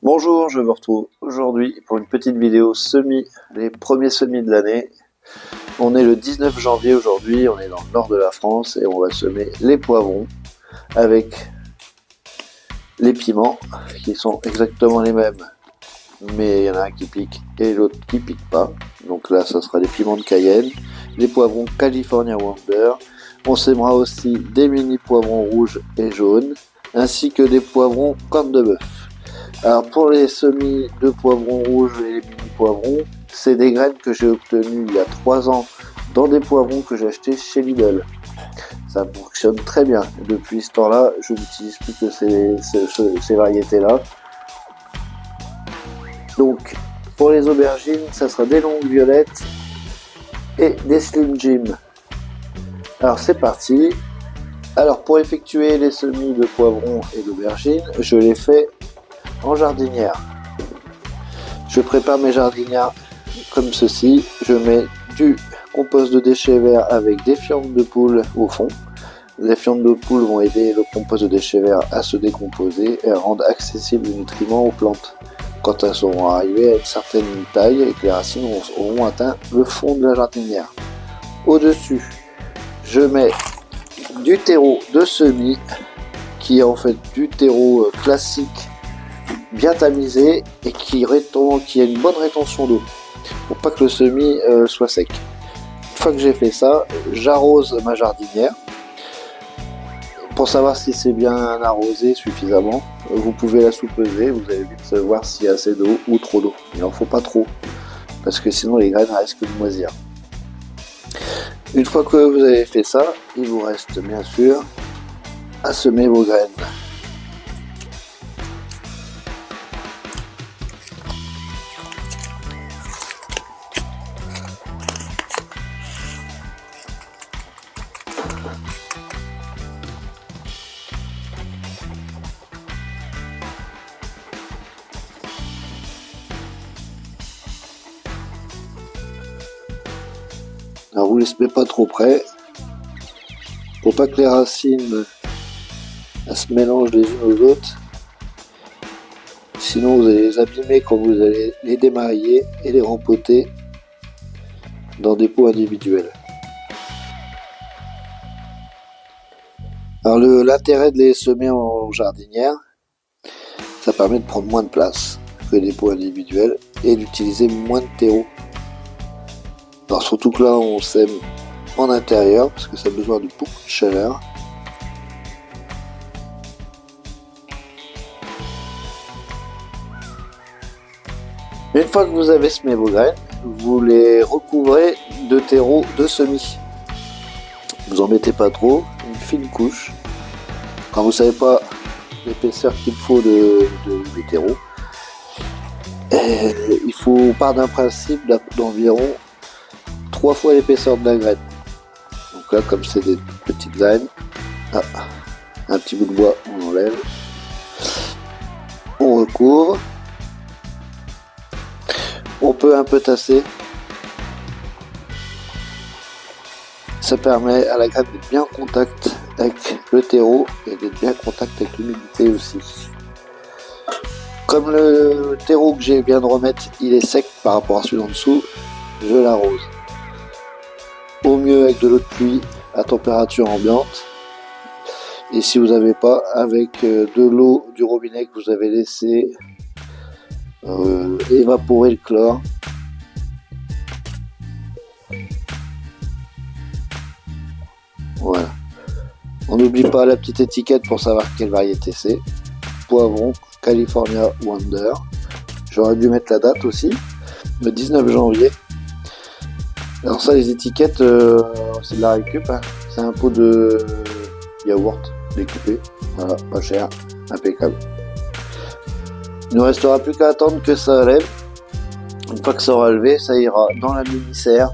Bonjour, je vous retrouve aujourd'hui pour une petite vidéo semis, les premiers semis de l'année. On est le 19 janvier aujourd'hui, on est dans le nord de la France et on va semer les poivrons avec les piments qui sont exactement les mêmes, mais il y en a un qui pique et l'autre qui pique pas. Donc là, ça sera des piments de Cayenne, les poivrons California Wonder. On sèmera aussi des mini poivrons rouges et jaunes, ainsi que des poivrons cornes de bœuf. Alors pour les semis de poivrons rouges et les mini poivrons, c'est des graines que j'ai obtenues il y a 3 ans dans des poivrons que j'ai achetés chez Lidl. Ça fonctionne très bien. Depuis ce temps-là, je n'utilise plus que ces variétés-là. Donc pour les aubergines, ça sera des longues violettes et des Slim Jim. Alors c'est parti. Alors pour effectuer les semis de poivrons et d'aubergines, je les fais en jardinière. Je prépare mes jardinières comme ceci. Je mets du compost de déchets verts avec des fientes de poule au fond. Les fientes de poule vont aider le compost de déchets verts à se décomposer et à rendre accessible les nutriments aux plantes. Quand elles seront arrivées à une certaine taille et que les racines auront atteint le fond de la jardinière. Au-dessus, je mets du terreau de semis qui est en fait du terreau classique bien tamisé et qui a une bonne rétention d'eau pour pas que le semis soit sec. Une fois que j'ai fait ça, j'arrose ma jardinière pour savoir si c'est bien arrosé suffisamment. Vous pouvez la sous-peser, vous allez vite voir s'il y a assez d'eau ou trop d'eau. Il n'en faut pas trop parce que sinon les graines risquent de moisir. Une fois que vous avez fait ça, il vous reste bien sûr à semer vos graines. Alors vous ne les semez pas trop près, pour pas que les racines se mélangent les unes aux autres. Sinon vous allez les abîmer quand vous allez les démailler et les rempoter dans des pots individuels. Alors l'intérêt de les semer en jardinière, ça permet de prendre moins de place que des pots individuels et d'utiliser moins de terreau. Alors surtout que là on sème en intérieur parce que ça a besoin de beaucoup de chaleur. Une fois que vous avez semé vos graines, vous les recouvrez de terreau de semis. Vous en mettez pas trop, une fine couche. Quand vous savez pas l'épaisseur qu'il faut de terreau, on part d'un principe d'environ 3 fois l'épaisseur de la graine. Donc là, comme c'est des petites graines, un petit bout de bois, on enlève, on recouvre, on peut un peu tasser. Ça permet à la graine d'être bien en contact avec le terreau et d'être bien en contact avec l'humidité aussi. Comme le terreau que je viens de remettre, il est sec par rapport à celui en dessous, je l'arrose. Au mieux avec de l'eau de pluie à température ambiante. Et si vous n'avez pas, avec de l'eau du robinet que vous avez laissé évaporer le chlore. Voilà. On n'oublie pas la petite étiquette pour savoir quelle variété c'est. Poivron California Wonder. J'aurais dû mettre la date aussi, le 19 janvier. Alors ça, les étiquettes, c'est de la récup, hein. C'est un pot de yaourt découpé, voilà, pas cher, impeccable. Il ne restera plus qu'à attendre que ça lève. Une fois que ça aura levé, ça ira dans la mini-serre,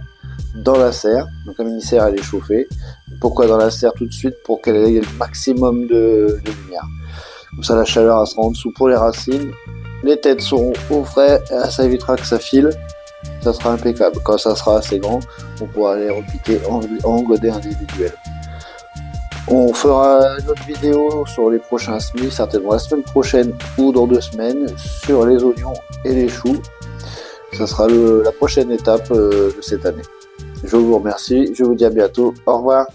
dans la serre. Donc la mini-serre, elle est chauffée. Pourquoi dans la serre tout de suite? Pour qu'elle ait le maximum de lumière. Comme ça, la chaleur elle sera en dessous pour les racines. Les têtes seront au frais, et ça évitera que ça file. Ça sera impeccable. Quand ça sera assez grand, on pourra les repiquer en godets individuels. On fera une autre vidéo sur les prochains semis, certainement la semaine prochaine ou dans 2 semaines, sur les oignons et les choux. Ça sera la prochaine étape de cette année. Je vous remercie, je vous dis à bientôt, au revoir.